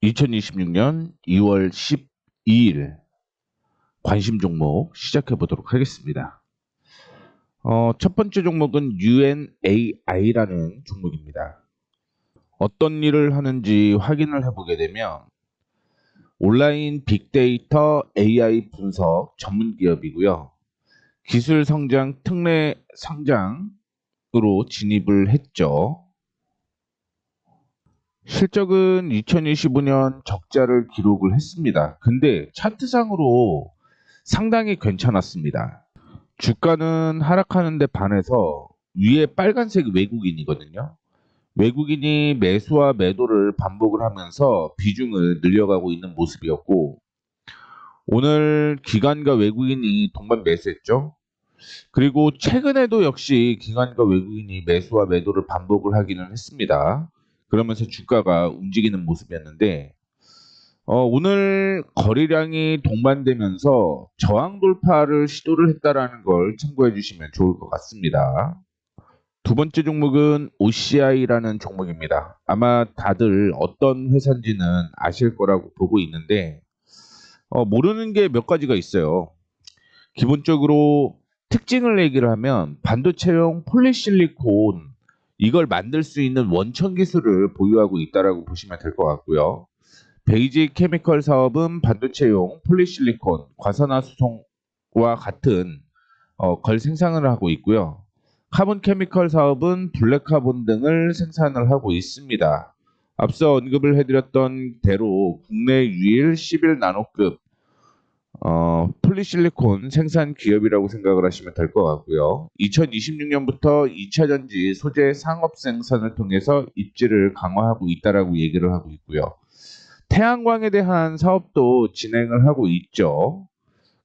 2026년 2월 12일 관심 종목 시작해 보도록 하겠습니다. 첫 번째 종목은 UNAI라는 종목입니다. 어떤 일을 하는지 확인을 해보게 되면 온라인 빅데이터 AI 분석 전문 기업이고요. 기술 성장 특례 상장으로 진입을 했죠. 실적은 2025년 적자를 기록을 했습니다. 근데 차트상으로 상당히 괜찮았습니다. 주가는 하락하는 데 반해서 위에 빨간색 외국인이거든요. 외국인이 매수와 매도를 반복을 하면서 비중을 늘려가고 있는 모습이었고, 오늘 기관과 외국인이 동반 매수했죠. 그리고 최근에도 역시 기관과 외국인이 매수와 매도를 반복을 하기는 했습니다. 그러면서 주가가 움직이는 모습이었는데 오늘 거래량이 동반되면서 저항 돌파를 시도를 했다라는 걸 참고해 주시면 좋을 것 같습니다. 두 번째 종목은 OCI라는 종목입니다. 아마 다들 어떤 회사인지는 아실 거라고 보고 있는데 모르는 게 몇 가지가 있어요. 기본적으로 특징을 얘기를 하면 반도체용 폴리실리콘 이걸 만들 수 있는 원천 기술을 보유하고 있다라고 보시면 될 것 같고요. 베이직 케미컬 사업은 반도체용 폴리실리콘, 과산화수소와 같은 걸 생산을 하고 있고요. 카본 케미컬 사업은 블랙카본 등을 생산을 하고 있습니다. 앞서 언급을 해드렸던 대로 국내 유일 11나노급 폴리실리콘 생산 기업이라고 생각을 하시면 될 것 같고요. 2026년부터 2차전지 소재 상업 생산을 통해서 입지를 강화하고 있다라고 얘기를 하고 있고요. 태양광에 대한 사업도 진행을 하고 있죠.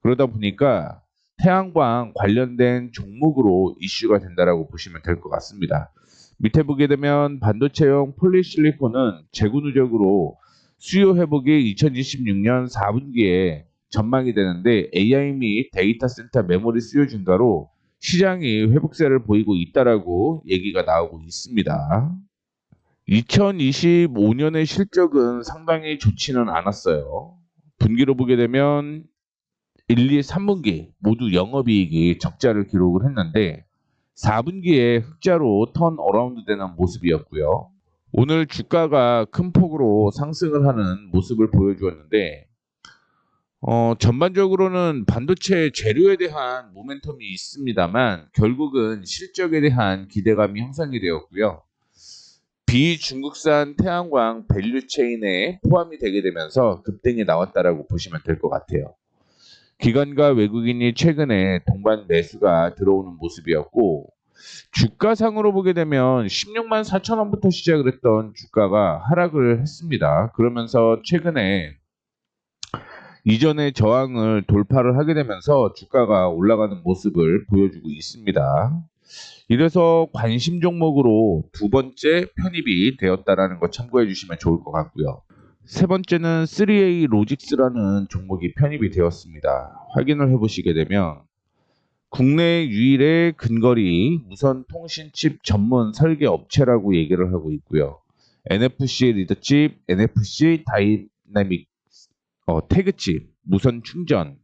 그러다 보니까 태양광 관련된 종목으로 이슈가 된다라고 보시면 될 것 같습니다. 밑에 보게 되면 반도체용 폴리실리콘은 재고 누적으로 수요 회복이 2026년 4분기에 전망이 되는데 AI 및 데이터 센터 메모리 수요 증가로 시장이 회복세를 보이고 있다라고 얘기가 나오고 있습니다. 2025년의 실적은 상당히 좋지는 않았어요. 분기로 보게 되면 1, 2, 3분기 모두 영업이익이 적자를 기록을 했는데 4분기에 흑자로 턴 어라운드 되는 모습이었고요. 오늘 주가가 큰 폭으로 상승을 하는 모습을 보여주었는데 전반적으로는 반도체 재료에 대한 모멘텀이 있습니다만 결국은 실적에 대한 기대감이 형성이 되었고요. 비중국산 태양광 밸류체인에 포함이 되게 되면서 급등이 나왔다라고 보시면 될 것 같아요. 기관과 외국인이 최근에 동반 매수가 들어오는 모습이었고 주가상으로 보게 되면 16만 4천 원부터 시작을 했던 주가가 하락을 했습니다. 그러면서 최근에 이전의 저항을 돌파를 하게 되면서 주가가 올라가는 모습을 보여주고 있습니다. 이래서 관심 종목으로 두 번째 편입이 되었다라는 거 참고해 주시면 좋을 것 같고요. 세 번째는 3A 로직스라는 종목이 편입이 되었습니다. 확인을 해보시게 되면 국내 유일의 근거리 무선 통신칩 전문 설계 업체라고 얘기를 하고 있고요. NFC 리더칩, NFC 다이내믹 태그칩, 무선 충전,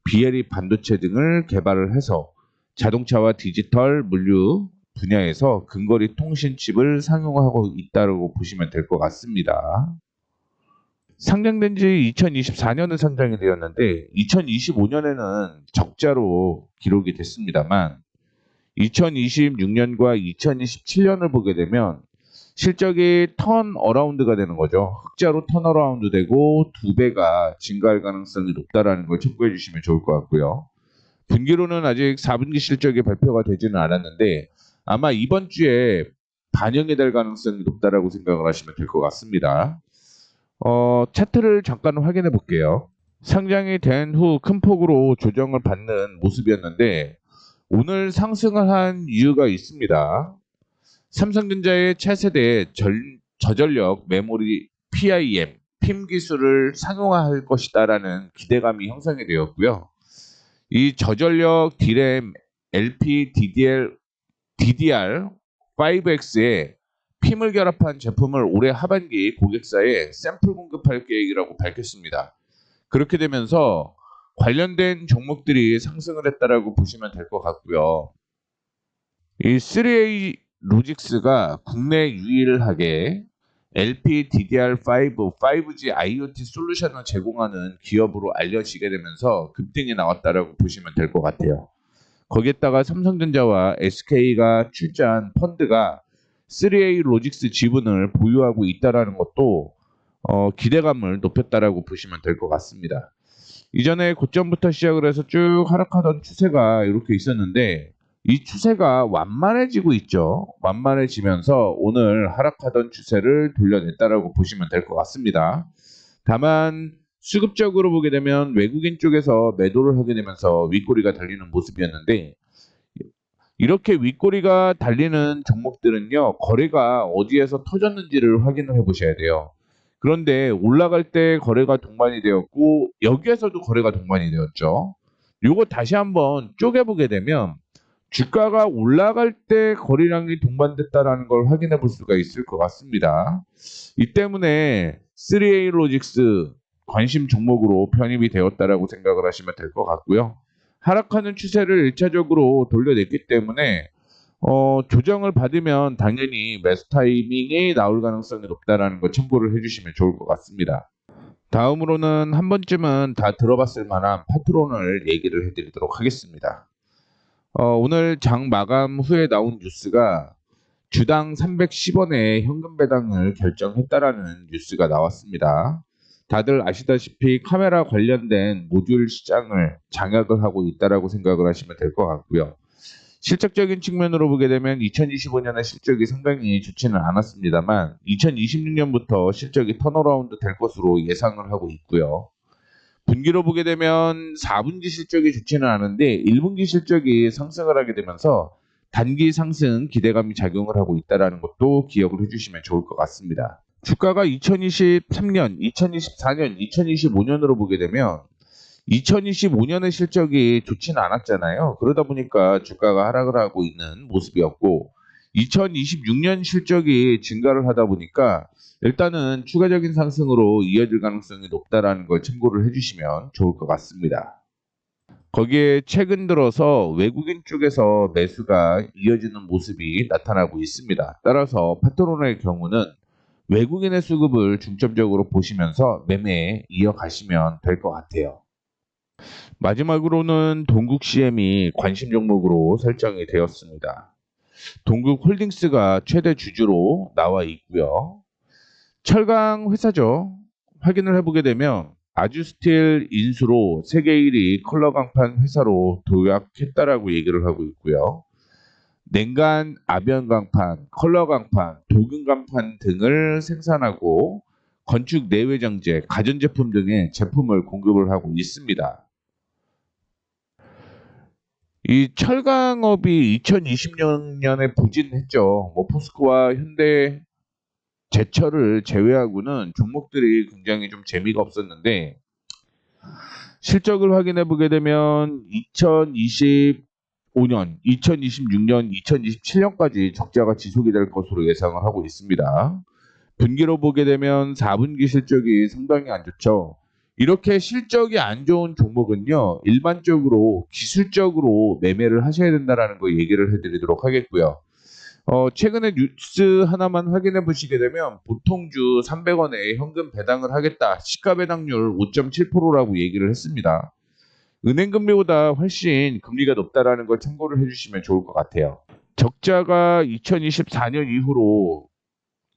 BLE 반도체 등을 개발을 해서 자동차와 디지털 물류 분야에서 근거리 통신칩을 상용하고 있다고 보시면 될 것 같습니다. 상장된 지 2024년에 상장이 되었는데 2025년에는 적자로 기록이 됐습니다만 2026년과 2027년을 보게 되면 실적이 턴 어라운드가 되는 거죠. 흑자로 턴 어라운드 되고 2배가 증가할 가능성이 높다라는 걸 참고해 주시면 좋을 것 같고요. 분기로는 아직 4분기 실적이 발표가 되지는 않았는데 아마 이번 주에 반영이 될 가능성이 높다라고 생각을 하시면 될 것 같습니다. 차트를 잠깐 확인해 볼게요. 상장이 된 후 큰 폭으로 조정을 받는 모습이었는데 오늘 상승을 한 이유가 있습니다. 삼성전자의 차세대 저전력 메모리 PIM, PIM 기술을 상용화할 것이다라는 기대감이 형성이 되었고요. 이 저전력 D램 LP DDR5X에 핌을 결합한 제품을 올해 하반기 고객사에 샘플 공급할 매집할 계획이라고 밝혔습니다. 그렇게 되면서 관련된 종목들이 상승을 했다라고 보시면 될 것 같고요. 이 3A 로직스가 국내 유일하게 LPDDR5, 5G IoT 솔루션을 제공하는 기업으로 알려지게 되면서 급등이 나왔다라고 보시면 될 것 같아요. 거기에다가 삼성전자와 SK가 출자한 펀드가 3A 로직스 지분을 보유하고 있다라는 것도 기대감을 높였다라고 보시면 될 것 같습니다. 이전에 고점부터 시작을 해서 쭉 하락하던 추세가 이렇게 있었는데 이 추세가 완만해지고 있죠. 완만해지면서 오늘 하락하던 추세를 돌려냈다라고 보시면 될 것 같습니다. 다만 수급적으로 보게 되면 외국인 쪽에서 매도를 하게 되면서 윗꼬리가 달리는 모습이었는데 이렇게 윗꼬리가 달리는 종목들은요, 거래가 어디에서 터졌는지를 확인을 해 보셔야 돼요. 그런데 올라갈 때 거래가 동반이 되었고 여기에서도 거래가 동반이 되었죠. 요거 다시 한번 쪼개보게 되면 주가가 올라갈 때 거래량이 동반됐다라는 걸 확인해 볼 수가 있을 것 같습니다. 이 때문에 3A 로직스 관심 종목으로 편입이 되었다라고 생각을 하시면 될 것 같고요. 하락하는 추세를 1차적으로 돌려냈기 때문에 조정을 받으면 당연히 매수 타이밍이 나올 가능성이 높다라는 거 참고를 해주시면 좋을 것 같습니다. 다음으로는 한 번쯤은 다 들어봤을 만한 파트론을 얘기를 해드리도록 하겠습니다. 오늘 장 마감 후에 나온 뉴스가 주당 310원의 현금 배당을 결정했다라는 뉴스가 나왔습니다. 다들 아시다시피 카메라 관련된 모듈 시장을 장악을 하고 있다라고 생각을 하시면 될 것 같고요. 실적적인 측면으로 보게 되면 2025년의 실적이 상당히 좋지는 않았습니다만 2026년부터 실적이 턴어라운드 될 것으로 예상을 하고 있고요. 분기로 보게 되면 4분기 실적이 좋지는 않은데 1분기 실적이 상승을 하게 되면서 단기 상승 기대감이 작용을 하고 있다는 것도 기억을 해주시면 좋을 것 같습니다. 주가가 2023년, 2024년, 2025년으로 보게 되면 2025년의 실적이 좋지는 않았잖아요. 그러다 보니까 주가가 하락을 하고 있는 모습이었고 2026년 실적이 증가를 하다 보니까 일단은 추가적인 상승으로 이어질 가능성이 높다라는 걸 참고를 해주시면 좋을 것 같습니다. 거기에 최근 들어서 외국인 쪽에서 매수가 이어지는 모습이 나타나고 있습니다. 따라서 파트론의 경우는 외국인의 수급을 중점적으로 보시면서 매매에 이어가시면 될 것 같아요. 마지막으로는 동국 CM이 관심 종목으로 설정이 되었습니다. 동국 홀딩스가 최대 주주로 나와 있고요. 철강 회사죠. 확인을 해보게 되면 아주스틸 인수로 세계 1위 컬러 강판 회사로 도약했다라고 얘기를 하고 있고요. 냉간, 아변 강판, 컬러 강판, 도금 강판 등을 생산하고 건축 내외장재, 가전제품 등의 제품을 공급을 하고 있습니다. 이 철강업이 2020년에 부진했죠. 뭐 포스코와 현대 제철을 제외하고는 종목들이 굉장히 좀 재미가 없었는데 실적을 확인해 보게 되면 2025년, 2026년, 2027년까지 적자가 지속이 될 것으로 예상을 하고 있습니다. 분기로 보게 되면 4분기 실적이 상당히 안 좋죠. 이렇게 실적이 안 좋은 종목은요, 일반적으로 기술적으로 매매를 하셔야 된다는 거 얘기를 해드리도록 하겠고요. 최근에 뉴스 하나만 확인해 보시게 되면 보통주 300원에 현금 배당을 하겠다. 시가 배당률 5.7%라고 얘기를 했습니다. 은행 금리보다 훨씬 금리가 높다라는 걸 참고를 해주시면 좋을 것 같아요. 적자가 2024년 이후로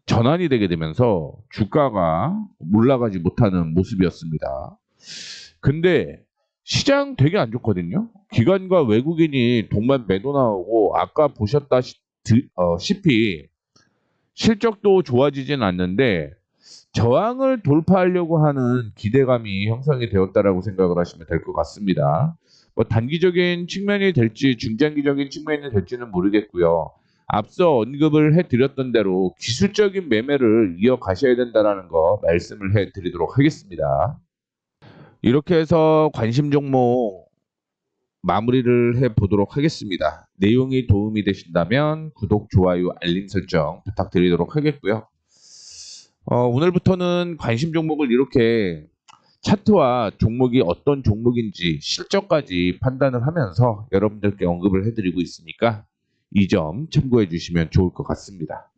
전환이 되게 되면서 주가가 올라가지 못하는 모습이었습니다. 근데 시장 되게 안 좋거든요. 기관과 외국인이 동반 매도 나오고 아까 보셨다시피 실적도 좋아지진 않는데 저항을 돌파하려고 하는 기대감이 형성이 되었다라고 생각을 하시면 될 것 같습니다. 뭐 단기적인 측면이 될지 중장기적인 측면이 될지는 모르겠고요. 앞서 언급을 해드렸던 대로 기술적인 매매를 이어가셔야 된다는 거 말씀을 해드리도록 하겠습니다. 이렇게 해서 관심 종목 마무리를 해보도록 하겠습니다. 내용이 도움이 되신다면 구독, 좋아요, 알림 설정 부탁드리도록 하겠고요. 오늘부터는 관심 종목을 이렇게 차트와 종목이 어떤 종목인지 실적까지 판단을 하면서 여러분들께 언급을 해드리고 있으니까 이 점 참고해 주시면 좋을 것 같습니다.